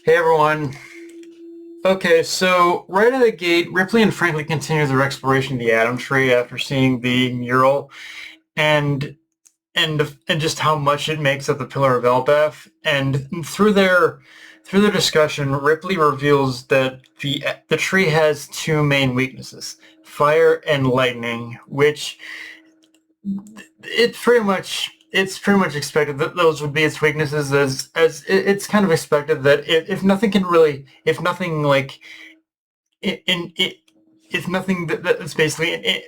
Hey everyone. Okay, so right out of the gate, Ripley and Franklin continue their exploration of the Atom Tree after seeing the mural and and just how much it makes up the Pillar of Elbaph. And through their discussion, Ripley reveals that the tree has two main weaknesses: fire and lightning, which it's pretty much expected that those would be its weaknesses, as it's kind of expected that if nothing can really, if nothing like in it, if nothing that's basically an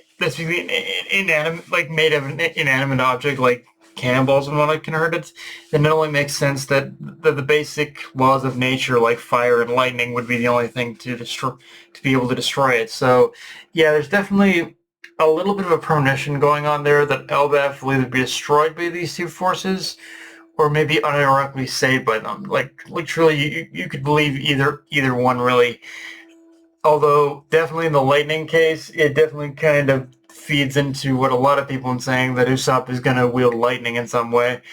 inanimate, like made of an inanimate object like cannonballs and whatnot can hurt it, then it only makes sense that the basic laws of nature like fire and lightning would be the only thing to be able to destroy it. So yeah, there's definitely a little bit of a premonition going on there that Elbaph will either be destroyed by these two forces or maybe unironically saved by them. Like truly, you could believe either one really. Although definitely in the lightning case, it definitely kind of feeds into what a lot of people are saying, that Usopp is going to wield lightning in some way.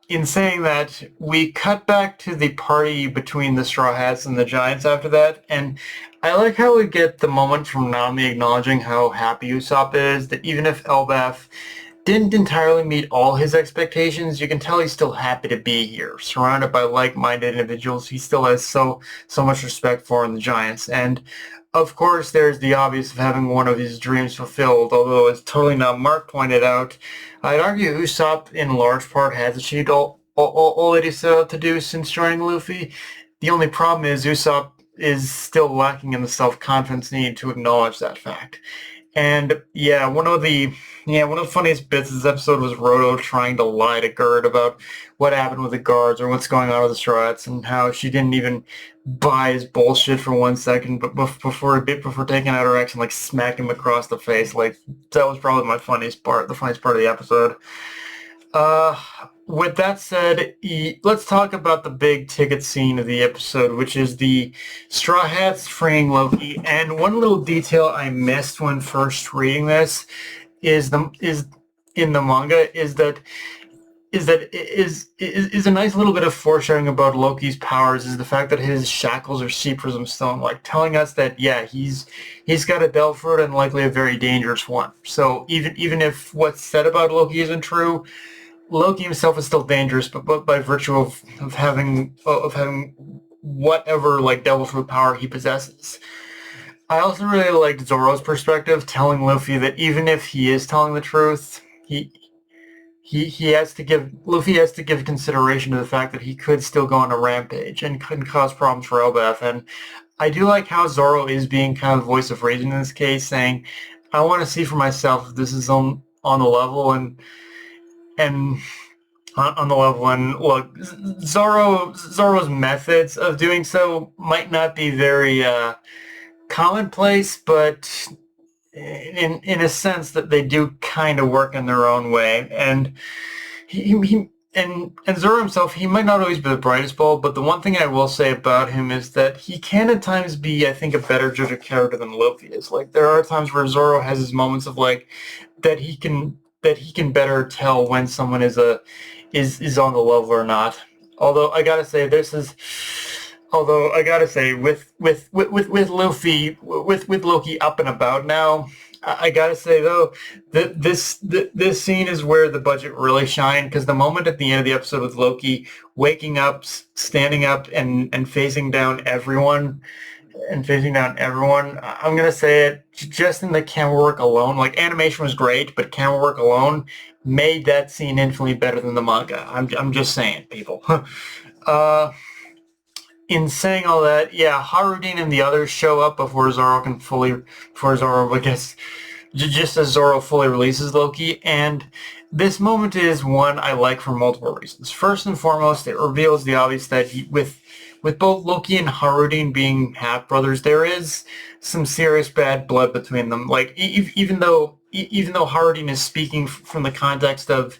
In saying that, we cut back to the party between the Straw Hats and the Giants after that, and I like how we get the moment from Nami acknowledging how happy Usopp is, that even if Elbaf didn't entirely meet all his expectations, you can tell he's still happy to be here. Surrounded by like-minded individuals he still has so much respect for in the Giants. And of course, there's the obvious of having one of his dreams fulfilled, although as totally not Mark pointed out, I'd argue Usopp in large part has achieved all that he set out to do since joining Luffy. The only problem is Usopp is still lacking in the self-confidence needed to acknowledge that fact. And one of the funniest bits of this episode was Roto trying to lie to Gerd about what happened with the guards or what's going on with the Strats, and how she didn't even buy his bullshit for 1 second, but before taking out her action, like smack him across the face. Like that was probably the funniest part of the episode. Uh, with that said, let's talk about the big ticket scene of the episode, which is the Straw Hats freeing Loki. And one little detail I missed when first reading this is in the manga is a nice little bit of foreshadowing about Loki's powers, is the fact that his shackles are sea prism stone, like telling us that yeah, he's got a devil fruit and likely a very dangerous one. So even if what's said about Loki isn't true, Loki himself is still dangerous, but by virtue of having whatever like devil fruit power he possesses. I also really liked Zoro's perspective, telling Luffy that even if he is telling the truth, he has to give Luffy has to give consideration to the fact that he could still go on a rampage and could cause problems for Elbaf. And I do like how Zoro is being kind of the voice of reason in this case, saying, "I want to see for myself if this is on the level and on the level." And look, Zoro's methods of doing so might not be very commonplace, but in a sense that they do kind of work in their own way. And he and Zoro himself, he might not always be the brightest bulb, but the one thing I will say about him is that he can at times be, I think, a better judge of character than Luffy is. Like there are times where Zoro has his moments of like that he can better tell when someone is on the level or not. Although I gotta say this is Although I gotta say, with Luffy, with Loki up and about now, I gotta say though that this scene is where the budget really shined, because the moment at the end of the episode with Loki waking up, standing up, and facing down everyone, I'm gonna say it, just in the camera work alone, like animation was great, but camera work alone made that scene infinitely better than the manga. I'm just saying, people. uh, in saying all that, yeah, Harudin and the others show up before Zoro, I guess, just as Zoro fully releases Loki. And this moment is one I like for multiple reasons. First and foremost, it reveals the obvious that with both Loki and Harudin being half brothers, there is some serious bad blood between them. Like even though Harudin is speaking from the context of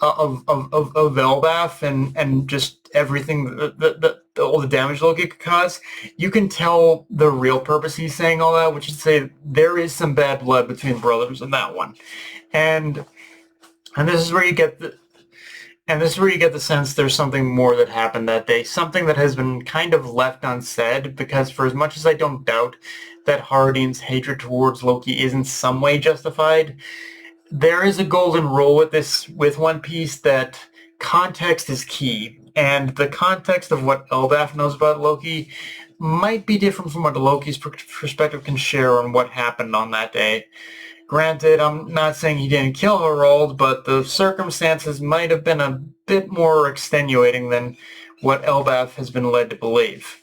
Elbaf and just everything that all the damage Loki could cause, you can tell the real purpose he's saying all that, which is to say there is some bad blood between brothers in that one. And and this is where you get the And this is where you get the sense there's something more that happened that day, something that has been kind of left unsaid, because for as much as I don't doubt that Harding's hatred towards Loki is in some way justified, there is a golden rule with this, with One Piece, that context is key. And the context of what Elbaph knows about Loki might be different from what Loki's perspective can share on what happened on that day. Granted, I'm not saying he didn't kill Harold, but the circumstances might have been a bit more extenuating than what Elbaph has been led to believe.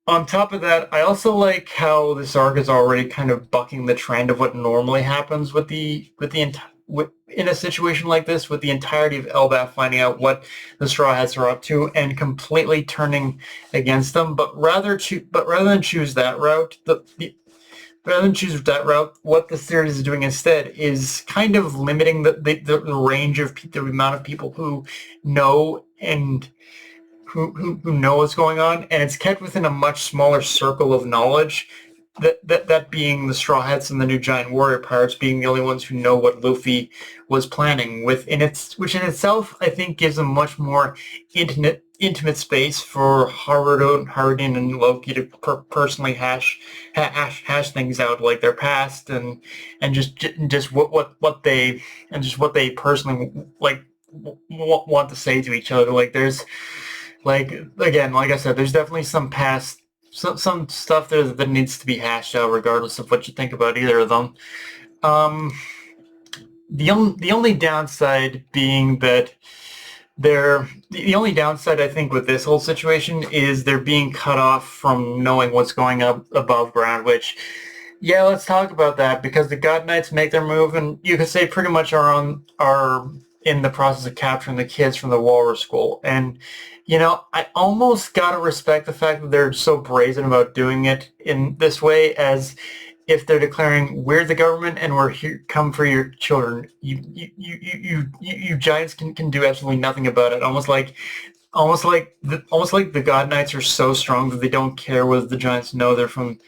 On top of that, I also like how this arc is already kind of bucking the trend of what normally happens in a situation like this, with the entirety of Elbaph finding out what the Straw Hats are up to and completely turning against them. But rather than choose that route, what the series is doing instead is kind of limiting the range of the amount of people who know and who know what's going on, and it's kept within a much smaller circle of knowledge. That being the Straw Hats and the New Giant Warrior Pirates being the only ones who know what Luffy was planning, which in itself I think gives a much more intimate space for Hardin and Loki to personally hash things out, like their past and just what they personally like want to say to each other. Like there's like again, like I said, there's definitely some stuff there that needs to be hashed out, regardless of what you think about either of them. Um, the only downside being that the only downside I think with this whole situation is they're being cut off from knowing what's going up above ground, which, yeah, let's talk about that, because the God Knights make their move, and you could say pretty much are in the process of capturing the kids from the Walrus School. And I almost gotta respect the fact that they're so brazen about doing it in this way, as if they're declaring, we're the government and we're here, come for your children. You giants can do absolutely nothing about it. Almost like the God Knights are so strong that they don't care whether the giants know they're from,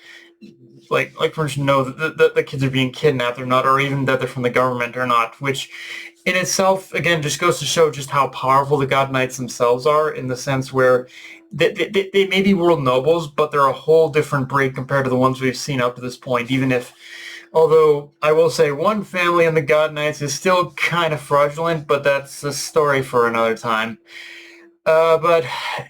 for instance, know that the kids are being kidnapped or not, or even that they're from the government or not, which in itself, again, just goes to show just how powerful the God Knights themselves are, in the sense where they may be world nobles, but they're a whole different breed compared to the ones we've seen up to this point, although I will say one family in the God Knights is still kind of fraudulent, but that's a story for another time. But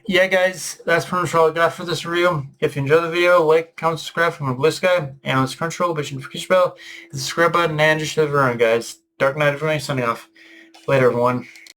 yeah, guys, that's pretty much all I got for this review. If you enjoyed the video, like, comment, subscribe from the Blue Sky, and on this Crunchyroll, be sure to notification bell, hit the subscribe button, and just hit the run, guys. Dark Knight, everybody, signing off. Later, everyone.